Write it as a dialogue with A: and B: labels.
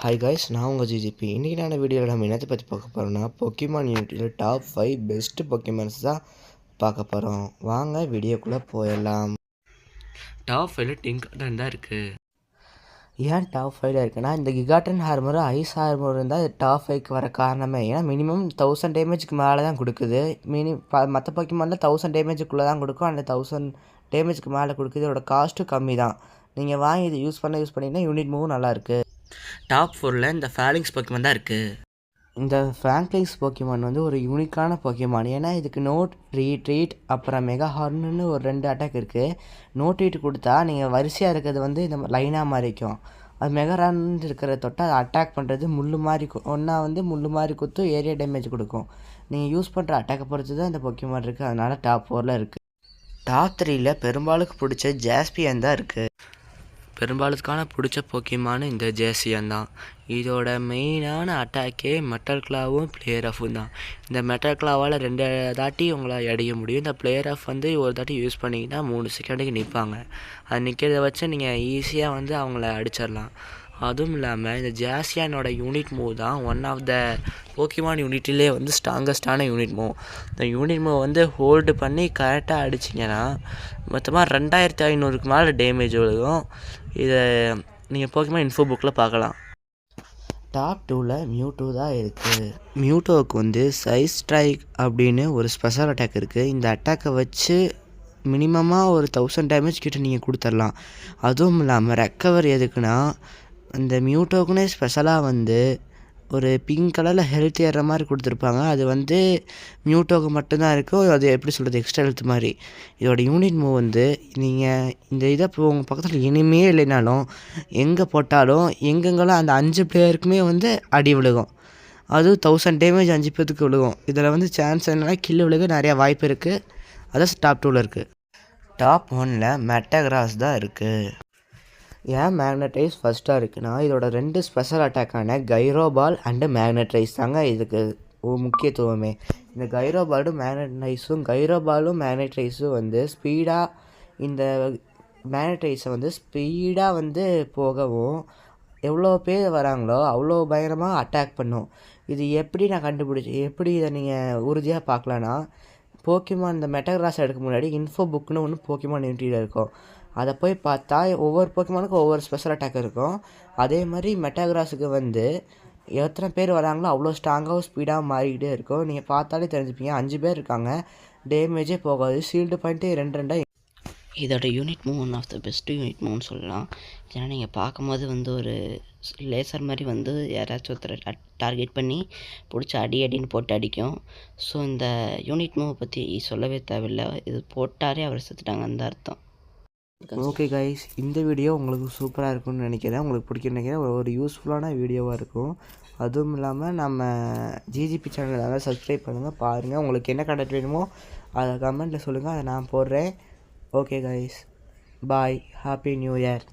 A: Hi guys, நான் உங்கள் GGB. இன்றைக்கி நான் வீடியோவில் நம்ம என்னத்தை பற்றி பார்க்க போகிறோம்னா, பொக்கிமான் யூனிட்டியில் டாப் 5 பெஸ்ட்டு பொக்கிமான்ஸ் தான் பார்க்க போகிறோம். வாங்க வீடியோக்குள்ளே போயிடலாம். டாப் 5ல் டிங்காட்டன் தான் இருக்குது. ஏன் டாப் 5ல் இருக்குன்னா, இந்த கிகாட்டன் ஹார்மரும் ஐஸ் ஹார்மரும் தான் டாப் 5க்கு வர காரணமே. ஏன்னா மினிமம் 1000 டேமேஜுக்கு மேலே தான் கொடுக்குது. மற்ற பொக்கிமானில் 1000 டேமேஜுக்குள்ளே தான் கொடுக்கும். அந்த 1000 டேமேஜுக்கு மேலே கொடுக்குது. இதோட காஸ்ட்டும் கம்மி தான். நீங்கள் வாங்கி இது யூஸ் பண்ணிங்கன்னா யூனிட் மூவும் நல்லாயிருக்கு. டாப் 4ல் இந்த ஃபேலிங்ஸ் பொக்கிமான் தான் இருக்குது. இந்த ஃபேங்க்லிங்ஸ் பொக்கிமான் வந்து ஒரு யூனிக்கான பொக்கிமான். ஏன்னா இதுக்கு நோட் ரீட்ரீட் அப்புறம் மெகா ஹார்ன்னு ஒரு 2 அட்டாக் இருக்குது. நோட் ரீட் கொடுத்தா நீங்கள் வரிசையாக இருக்கிறது வந்து இந்த லைனாக மாறிக்கும். அது மெகா ஹார்ன் இருக்கிறத தொட்டால் அதை அட்டாக் பண்ணுறது முள்ளு மாதிரி ஒன்றா வந்து முள்ளு மாதிரி குத்தும், ஏரியா டேமேஜ் கொடுக்கும். நீங்கள் யூஸ் பண்ணுற அட்டாக்கை பொறுத்து தான் இந்த பொக்கிமான் இருக்குது. அதனால் டாப் 4ல் இருக்குது. டாப் 3ல் பெரும்பாலுக்கு பிடிச்ச ஜாஸ்பியன் தான் இருக்குது. பெரும்பாலுக்கான பிடிச்ச பொக்கிமான் இந்த ஜேசியன் தான். இதோட மெயினான அட்டாக்கே மெட்டல் கிளாவும் பிளேயர் ஆஃபும் தான். இந்த மெட்டல் கிளாவால் 2 தாட்டி உங்களை அடிக்க முடியும். இந்த பிளேயர் ஆஃப் வந்து ஒரு தாட்டி யூஸ் பண்ணிங்கன்னா 3 செகண்டுக்கு நிற்பாங்க. அது நிற்கிறத வச்சு நீங்கள் ஈஸியாக வந்து அவங்கள அடிச்சிடலாம். அதுவும் இல்லாமல் இந்த ஜாசியானோட யூனிட் மூவ் தான் ஒன் ஆஃப் த போக்கிமான் யூனிட்டிலே வந்து ஸ்ட்ராங்கஸ்டான யூனிட் மூவ். இந்த யூனிட் மூவ் வந்து ஹோல்டு பண்ணி கரெக்டாக அடிச்சிங்கன்னா மொத்தமாக 2500க்கு மேலே டேமேஜ் விழுகும். இதை நீங்கள் போக்கிமான் இன்ஃபோ புக்கில் பார்க்கலாம். டாப் 2ல் மியூட்டோ தான் இருக்குது. மியூட்டோவுக்கு வந்து சைஸ் ஸ்ட்ரைக் அப்படின்னு ஒரு ஸ்பெஷல் அட்டாக் இருக்குது. இந்த அட்டாக்கை வச்சு மினிமமாக ஒரு 1000 டேமேஜ் கிட்ட நீங்கள் கொடுத்துடலாம். அதுவும் இல்லாமல் ரெக்கவர் எதுக்குன்னா, இந்த மியூட்டோக்குன்னே ஸ்பெஷலாக வந்து ஒரு பிங்க் கலரில் ஹெல்த் ஏறுற மாதிரி கொடுத்துருப்பாங்க. அது வந்து மியூட்டோக்கு மட்டும்தான் இருக்கும். அது எப்படி சொல்கிறது, எக்ஸ்ட்ரா ஹெல்த் மாதிரி. இதோட யூனிட் மூவ் வந்து நீங்கள் இந்த இதை இப்போ உங்கள் பக்கத்தில் இனிமே இல்லைனாலும் எங்கே போட்டாலும் எங்கெங்கெல்லாம் அந்த 5 பிளேயருக்குமே வந்து அடி விழுகும். அதுவும் 1000 டேமேஜ் 5 பேருக்கு விழுகும். இதில் வந்து சான்ஸ் என்னென்னா கில்லு விழுக நிறையா வாய்ப்பு இருக்குது. அதான் டாப் 2ல் இருக்குது. டாப் 1ல் மெட்டாகிராஸ் தான் இருக்குது. ஏன் மேக்னட்ரைஸ் ஃபஸ்ட்டாக இருக்குன்னா, இதோட 2 ஸ்பெஷல் அட்டாக்கான கைரோபால் அண்டு மேக்னட்ரைஸ் தாங்க இதுக்கு முக்கியத்துவமே. இந்த கைரோபாலும் மேக்னட்ரைஸும் வந்து ஸ்பீடாக இந்த மேக்னட்ரைஸை வந்து ஸ்பீடாக வந்து போகவும், எவ்வளோ பேர் வராங்களோ அவ்வளோ பயங்கரமாக அட்டாக் பண்ணும். இது எப்படி நான் எப்படி இதை நீங்கள் உறுதியாக பார்க்கலான்னா, போக்கிமான் இந்த மெட்டாகிராஸ் எடுக்க முன்னாடி இன்ஃபோ புக்குன்னு ஒன்று போக்கிமான் யூனிட்டியில் இருக்கும். அதை போய் பார்த்தா ஒவ்வொரு போக்கிமானுக்கும் ஒவ்வொரு ஸ்பெஷல் அட்டாக் இருக்கும். அதே மாதிரி மெட்டாகிராஸுக்கு வந்து எத்தனை பேர் வராங்களோ அவ்வளோ ஸ்ட்ராங்காகவும் ஸ்பீடாகவும் மாறிக்கிட்டே இருக்கும். நீங்கள் பார்த்தாலே தெரிஞ்சுப்பீங்க. 5 பேர் இருக்காங்க, டேமேஜே போகாது. ஷீல்டு பாயிண்ட்டு 2
B: இதோட unit move one of the best unit மூவ்னு சொல்லலாம். ஏன்னா நீங்கள் பார்க்கும்போது வந்து ஒரு லேசர் மாதிரி வந்து யாராச்சும் ஒருத்தரை டார்கெட் பண்ணி பிடிச்சி அடின்னு போட்டு அடிக்கும். ஸோ இந்த யூனிட் மூவை பற்றி சொல்லவே தேவையில்லை. இது போட்டாரே அவர் செத்துட்டாங்க அந்த அர்த்தம்.
A: ஓகே கைஸ், இந்த வீடியோ உங்களுக்கு சூப்பராக இருக்கும்னு நினைக்கிறேன். உங்களுக்கு பிடிக்கும்னு நினைக்கிறேன். ஒரு யூஸ்ஃபுல்லான வீடியோவாக இருக்கும். அதுவும் இல்லாமல் நம்ம ஜிஜிபி சேனலில் சப்ஸ்கிரைப் பண்ணுங்கள், பாருங்கள். உங்களுக்கு என்ன கண்டென்ட் வேணுமோ அதை கமெண்ட்டில் சொல்லுங்கள், அதை நான் போடுறேன். ஓகே கைஸ், பாய், ஹாப்பி நியூ இயர்.